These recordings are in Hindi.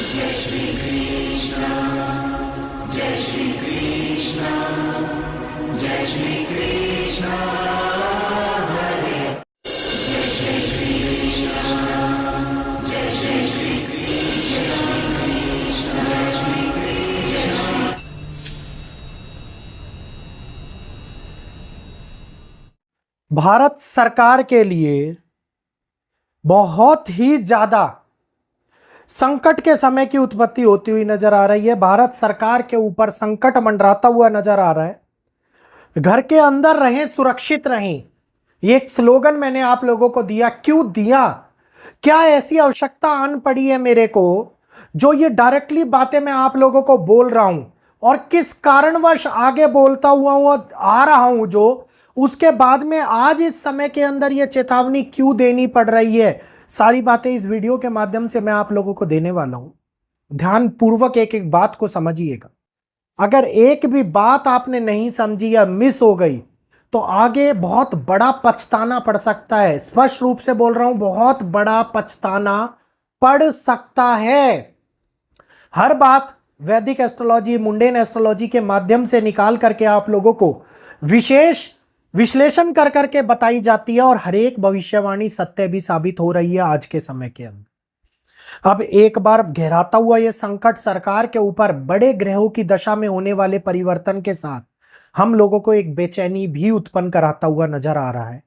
जय श्री कृष्ण, जय श्री कृष्ण, जय श्री कृष्ण हरे, जय श्री कृष्ण, जय श्री कृष्ण, जय श्री कृष्ण। भारत सरकार के लिए बहुत ही ज्यादा संकट के समय की उत्पत्ति होती हुई नजर आ रही है। भारत सरकार के ऊपर संकट मंडराता हुआ नजर आ रहा है। घर के अंदर रहें, सुरक्षित रहें, ये एक स्लोगन मैंने आप लोगों को दिया। क्यों दिया? क्या ऐसी आवश्यकता आन पड़ी है मेरे को जो ये डायरेक्टली बातें मैं आप लोगों को बोल रहा हूं, और किस कारणवश आगे बोलता हुआ आ रहा हूं, जो उसके बाद में आज इस समय के अंदर ये चेतावनी क्यों देनी पड़ रही है, सारी बातें इस वीडियो के माध्यम से मैं आप लोगों को देने वाला हूं। ध्यान पूर्वक एक एक बात को समझिएगा। अगर एक भी बात आपने नहीं समझी या मिस हो गई तो आगे बहुत बड़ा पछताना पड़ सकता है। स्पष्ट रूप से बोल रहा हूं, बहुत बड़ा पछताना पड़ सकता है। हर बात वैदिक एस्ट्रोलॉजी, मुंडेन एस्ट्रोलॉजी के माध्यम से निकाल करके आप लोगों को विशेष विश्लेषण कर करके बताई जाती है, और हर एक भविष्यवाणी सत्य भी साबित हो रही है आज के समय के अंदर। अब एक बार गहराता हुआ यह संकट सरकार के ऊपर बड़े ग्रहों की दशा में होने वाले परिवर्तन के साथ हम लोगों को एक बेचैनी भी उत्पन्न कराता हुआ नजर आ रहा है।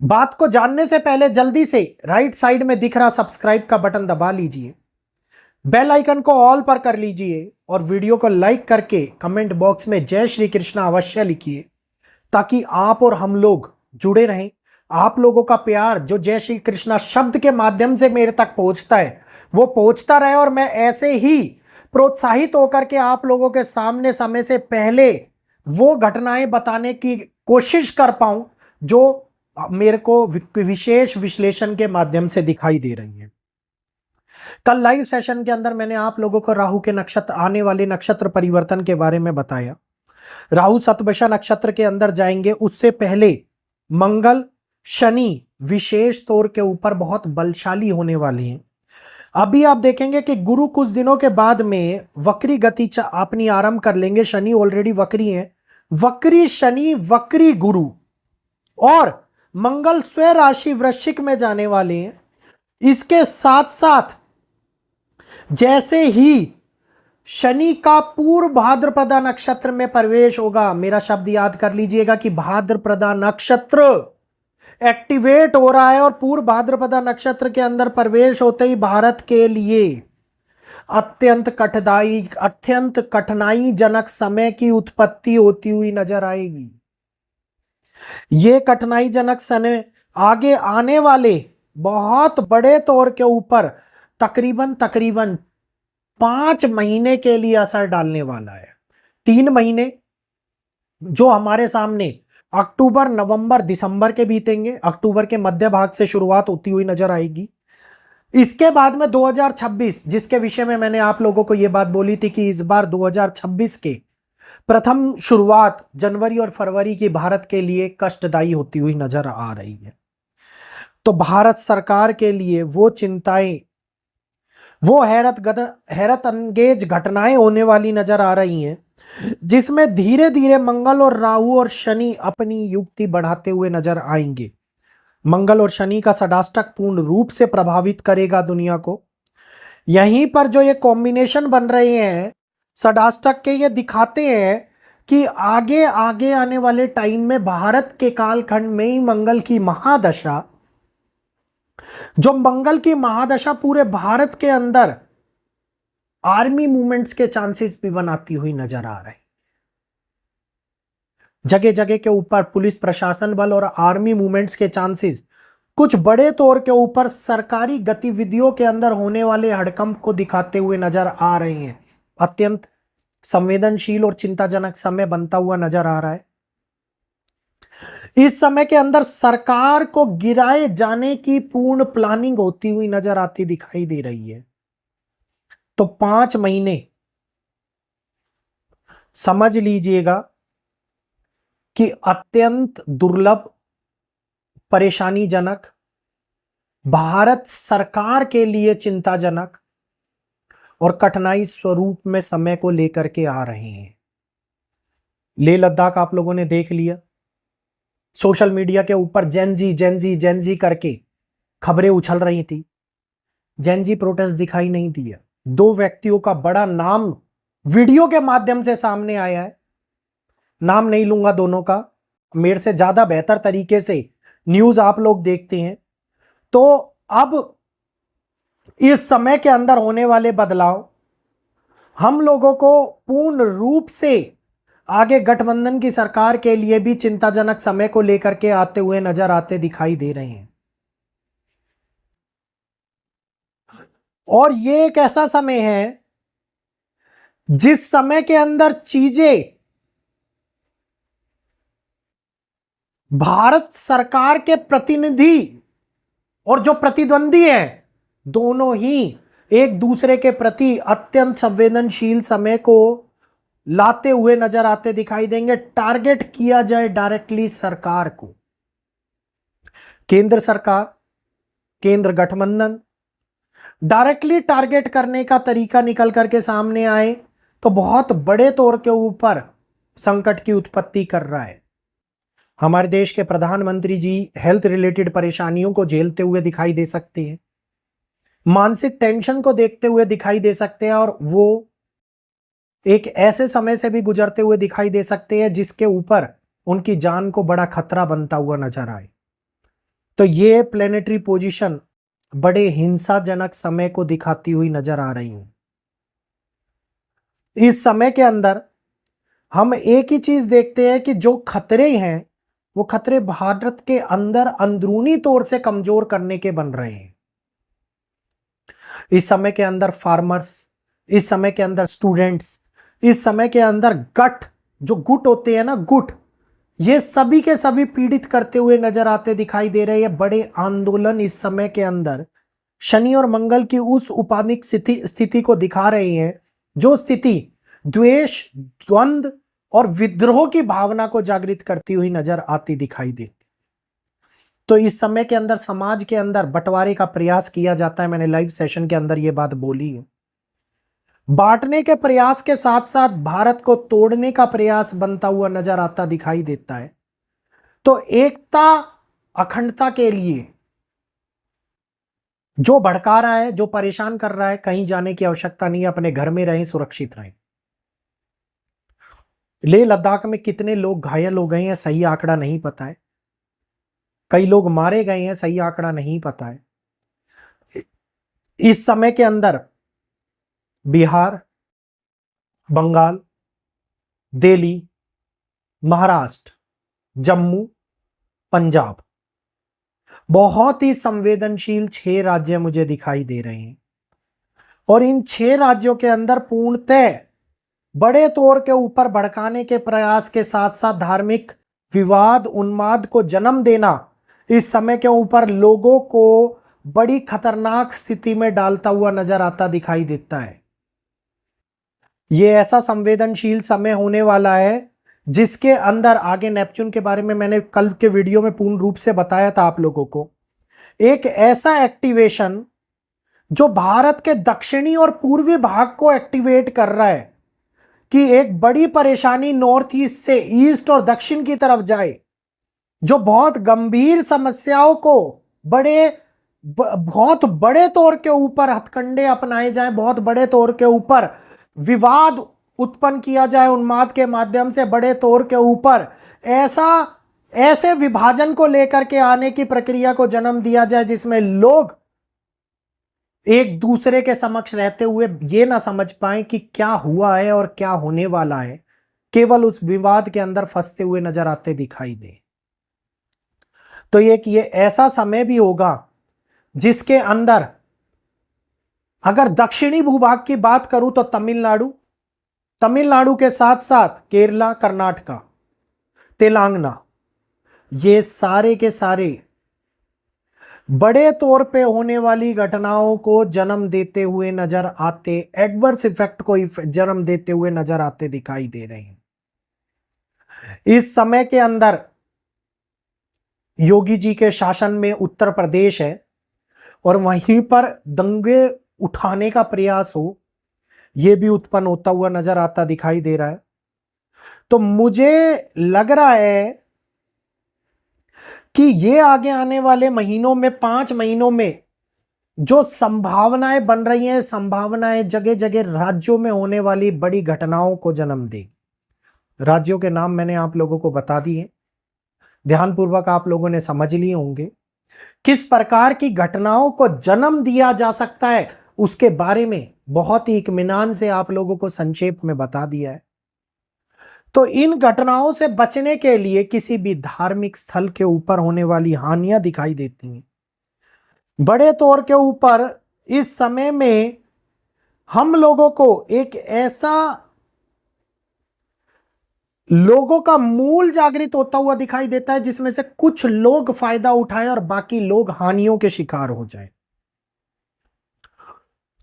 बात को जानने से पहले जल्दी से राइट साइड में दिख रहा सब्सक्राइब का बटन दबा लीजिए, बेल आइकन को ऑल पर कर लीजिए, और वीडियो को लाइक करके कमेंट बॉक्स में जय श्री कृष्ण अवश्य लिखिए, ताकि आप और हम लोग जुड़े रहें। आप लोगों का प्यार जो जय श्री कृष्णा शब्द के माध्यम से मेरे तक पहुंचता है वो पहुंचता रहे, और मैं ऐसे ही प्रोत्साहित होकर के आप लोगों के सामने समय से पहले वो घटनाएं बताने की कोशिश कर पाऊं जो मेरे को विशेष विश्लेषण के माध्यम से दिखाई दे रही है। कल लाइव सेशन के अंदर मैंने आप लोगों को राहु के नक्षत्र, आने वाले नक्षत्र परिवर्तन के बारे में बताया। राहु सतभिषा नक्षत्र के अंदर जाएंगे, उससे पहले मंगल शनि विशेष तौर के ऊपर बहुत बलशाली होने वाले हैं। अभी आप देखेंगे कि गुरु कुछ दिनों के बाद में वक्री गति अपनी आरंभ कर लेंगे। शनि ऑलरेडी वक्री है। वक्री शनि, वक्री गुरु, और मंगल स्वयं राशि वृश्चिक में जाने वाले हैं। इसके साथ साथ जैसे ही शनि का पूर्व भाद्रपदा नक्षत्र में प्रवेश होगा, मेरा शब्द याद कर लीजिएगा कि भाद्रपदा नक्षत्र एक्टिवेट हो रहा है, और पूर्व भाद्रपदा नक्षत्र के अंदर प्रवेश होते ही भारत के लिए अत्यंत कठिनाई जनक समय की उत्पत्ति होती हुई नजर आएगी। यह कठिनाई जनक समय आगे आने वाले बहुत बड़े तौर के ऊपर तकरीबन 5 महीने के लिए असर डालने वाला है। 3 महीने जो हमारे सामने अक्टूबर, नवंबर, दिसंबर के बीतेंगे, अक्टूबर के मध्य भाग से शुरुआत होती हुई नजर आएगी। इसके बाद में 2026, जिसके विषय में मैंने आप लोगों को यह बात बोली थी कि इस बार 2026 के प्रथम शुरुआत जनवरी और फरवरी की भारत के लिए कष्टदायी होती हुई नजर आ रही है। तो भारत सरकार के लिए वो चिंताएं, वो हैरत अंगेज घटनाएं होने वाली नजर आ रही हैं, जिसमें धीरे धीरे मंगल और राहु और शनि अपनी युक्ति बढ़ाते हुए नजर आएंगे। मंगल और शनि का षडाष्टक पूर्ण रूप से प्रभावित करेगा दुनिया को। यहीं पर जो ये कॉम्बिनेशन बन रहे हैं षडाष्टक के, ये दिखाते हैं कि आगे आगे आने वाले टाइम में भारत के कालखंड में ही मंगल की महादशा, जो मंगल की महादशा पूरे भारत के अंदर आर्मी मूवमेंट्स के चांसेस भी बनाती हुई नजर आ रही है। जगह जगह के ऊपर पुलिस प्रशासन बल और आर्मी मूवमेंट्स के चांसेस कुछ बड़े तौर के ऊपर सरकारी गतिविधियों के अंदर होने वाले हड़कंप को दिखाते हुए नजर आ रहे हैं। अत्यंत संवेदनशील और चिंताजनक समय बनता हुआ नजर आ रहा है। इस समय के अंदर सरकार को गिराए जाने की पूर्ण प्लानिंग होती हुई नजर आती दिखाई दे रही है। तो 5 महीने समझ लीजिएगा कि अत्यंत दुर्लभ, परेशानीजनक, भारत सरकार के लिए चिंताजनक, और कठिनाई स्वरूप में समय को लेकर के आ रहे हैं। लेह लद्दाख आप लोगों ने देख लिया, सोशल मीडिया के ऊपर जेनजी करके खबरें उछल रही थी। जेनजी प्रोटेस्ट दिखाई नहीं दिया। दो व्यक्तियों का बड़ा नाम वीडियो के माध्यम से सामने आया है, नाम नहीं लूंगा दोनों का, मेरे से ज्यादा बेहतर तरीके से न्यूज आप लोग देखते हैं। तो अब इस समय के अंदर होने वाले बदलाव हम लोगों को पूर्ण रूप से आगे गठबंधन की सरकार के लिए भी चिंताजनक समय को लेकर के आते हुए नजर आते दिखाई दे रहे हैं। और ये एक ऐसा समय है जिस समय के अंदर चीजें भारत सरकार के प्रतिनिधि और जो प्रतिद्वंदी हैं, दोनों ही एक दूसरे के प्रति अत्यंत संवेदनशील समय को लाते हुए नजर आते दिखाई देंगे। टारगेट किया जाए डायरेक्टली सरकार को, केंद्र सरकार, केंद्र गठबंधन डायरेक्टली टारगेट करने का तरीका निकल करके सामने आए तो बहुत बड़े तौर के ऊपर संकट की उत्पत्ति कर रहा है। हमारे देश के प्रधानमंत्री जी हेल्थ रिलेटेड परेशानियों को झेलते हुए दिखाई दे सकते हैं, मानसिक टेंशन को देखते हुए दिखाई दे सकते हैं, और वो एक ऐसे समय से भी गुजरते हुए दिखाई दे सकते हैं जिसके ऊपर उनकी जान को बड़ा खतरा बनता हुआ नजर आए। तो ये प्लेनेटरी पोजीशन बड़े हिंसाजनक समय को दिखाती हुई नजर आ रही है। इस समय के अंदर हम एक ही चीज देखते हैं कि जो खतरे हैं वो खतरे भारत के अंदर अंदरूनी तौर से कमजोर करने के बन रहे हैं। इस समय के अंदर फार्मर्स, इस समय के अंदर स्टूडेंट्स, इस समय के अंदर जो गुट होते हैं ना, गुट, ये सभी के सभी पीड़ित करते हुए नजर आते दिखाई दे रहे हैं। बड़े आंदोलन इस समय के अंदर शनि और मंगल की उस उपाधिक स्थिति को दिखा रहे हैं, जो स्थिति द्वेष, द्वंद्व और विद्रोह की भावना को जागृत करती हुई नजर आती दिखाई देती। तो इस समय के अंदर समाज के अंदर बंटवारे का प्रयास किया जाता है। मैंने लाइव सेशन के अंदर यह बात बोली है। बांटने के प्रयास के साथ साथ भारत को तोड़ने का प्रयास बनता हुआ नजर आता दिखाई देता है। तो एकता, अखंडता के लिए जो भड़का रहा है, जो परेशान कर रहा है, कहीं जाने की आवश्यकता नहीं है, अपने घर में रहें, सुरक्षित रहें। लेह लद्दाख में कितने लोग घायल हो गए हैं सही आंकड़ा नहीं पता है, कई लोग मारे गए हैं सही आंकड़ा नहीं पता है। इस समय के अंदर बिहार, बंगाल, दिल्ली, महाराष्ट्र, जम्मू, पंजाब, बहुत ही संवेदनशील 6 राज्य मुझे दिखाई दे रहे हैं। और इन 6 राज्यों के अंदर पूर्णतः बड़े तौर के ऊपर भड़काने के प्रयास के साथ साथ धार्मिक विवाद, उन्माद को जन्म देना इस समय के ऊपर लोगों को बड़ी खतरनाक स्थिति में डालता हुआ नजर आता दिखाई देता है। यह ऐसा संवेदनशील समय होने वाला है जिसके अंदर आगे नेपच्यून के बारे में मैंने कल के वीडियो में पूर्ण रूप से बताया था आप लोगों को। एक ऐसा एक्टिवेशन जो भारत के दक्षिणी और पूर्वी भाग को एक्टिवेट कर रहा है कि एक बड़ी परेशानी नॉर्थ ईस्ट से ईस्ट और दक्षिण की तरफ जाए, जो बहुत गंभीर समस्याओं को बहुत बड़े तौर के ऊपर हथकंडे अपनाए जाए, बहुत बड़े तौर के ऊपर विवाद उत्पन्न किया जाए उन्माद के माध्यम से, बड़े तौर के ऊपर ऐसे विभाजन को लेकर के आने की प्रक्रिया को जन्म दिया जाए जिसमें लोग एक दूसरे के समक्ष रहते हुए ये ना समझ पाए कि क्या हुआ है और क्या होने वाला है, केवल उस विवाद के अंदर फंसते हुए नजर आते दिखाई दे। तो ये ऐसा समय भी होगा जिसके अंदर अगर दक्षिणी भूभाग की बात करूं तो तमिलनाडु के साथ साथ केरला, कर्नाटका, तेलंगाना, ये सारे के सारे बड़े तौर पे होने वाली घटनाओं को जन्म देते हुए नजर आते, एडवर्स इफेक्ट को जन्म देते हुए नजर आते दिखाई दे रहे हैं। इस समय के अंदर योगी जी के शासन में उत्तर प्रदेश है और वहीं पर दंगे उठाने का प्रयास हो, ये भी उत्पन्न होता हुआ नजर आता दिखाई दे रहा है। तो मुझे लग रहा है कि ये आगे आने वाले महीनों में, 5 महीनों में जो संभावनाएं बन रही हैं, संभावनाएं जगह जगह राज्यों में होने वाली बड़ी घटनाओं को जन्म देगी। राज्यों के नाम मैंने आप लोगों को बता दिए, ध्यानपूर्वक आप लोगों ने समझ लिए होंगे। किस प्रकार की घटनाओं को जन्म दिया जा सकता है उसके बारे में बहुत ही इत्मीनान से आप लोगों को संक्षेप में बता दिया है। तो इन घटनाओं से बचने के लिए किसी भी धार्मिक स्थल के ऊपर होने वाली हानियां दिखाई देती हैं। बड़े तौर के ऊपर इस समय में हम लोगों को एक ऐसा लोगों का मूल जागृत होता हुआ दिखाई देता है जिसमें से कुछ लोग फायदा उठाएं और बाकी लोग हानियों के शिकार हो जाएं।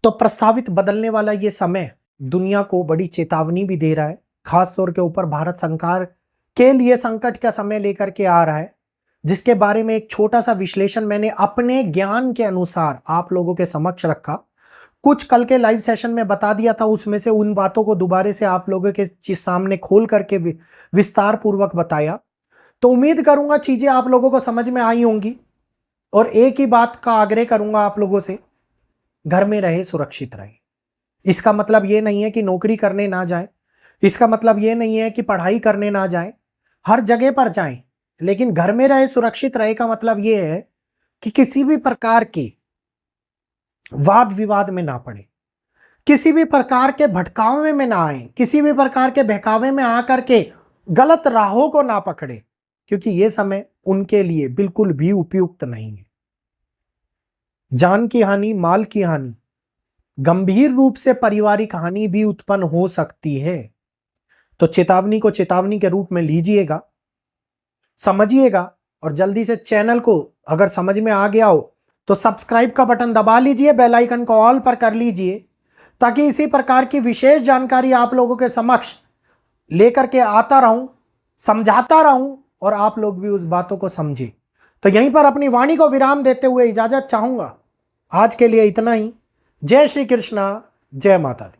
तो प्रस्तावित बदलने वाला यह समय दुनिया को बड़ी चेतावनी भी दे रहा है। खास तौर के ऊपर भारत सरकार के लिए संकट का समय लेकर के आ रहा है, जिसके बारे में एक छोटा सा विश्लेषण मैंने अपने ज्ञान के अनुसार आप लोगों के समक्ष रखा। कुछ कल के लाइव सेशन में बता दिया था, उसमें से उन बातों को दोबारा से आप लोगों के सामने खोल करके विस्तार पूर्वक बताया। तो उम्मीद करूंगा चीजें आप लोगों को समझ में आई होंगी। और एक ही बात का आग्रह करूंगा आप लोगों से, घर में रहे, सुरक्षित रहे। इसका मतलब यह नहीं है कि नौकरी करने ना जाए, इसका मतलब यह नहीं है कि पढ़ाई करने ना जाए, हर जगह पर जाएं, लेकिन घर में रहे, सुरक्षित रहे का मतलब यह है कि किसी भी प्रकार की वाद विवाद में ना पड़े, किसी भी प्रकार के भटकावे में ना आए, किसी भी प्रकार के बहकावे में आकर के गलत राहों को ना पकड़े, क्योंकि यह समय उनके लिए बिल्कुल भी उपयुक्त नहीं है। जान की हानि, माल की हानि, गंभीर रूप से पारिवारिक हानि भी उत्पन्न हो सकती है। तो चेतावनी को चेतावनी के रूप में लीजिएगा, समझिएगा, और जल्दी से चैनल को अगर समझ में आ गया हो तो सब्सक्राइब का बटन दबा लीजिए, बेल आइकन को ऑल पर कर लीजिए, ताकि इसी प्रकार की विशेष जानकारी आप लोगों के समक्ष लेकर के आता रहूं, समझाता रहूं और आप लोग भी उस बातों को समझे। तो यहीं पर अपनी वाणी को विराम देते हुए इजाजत चाहूंगा। आज के लिए इतना ही। जय श्री कृष्णा, जय माता दी।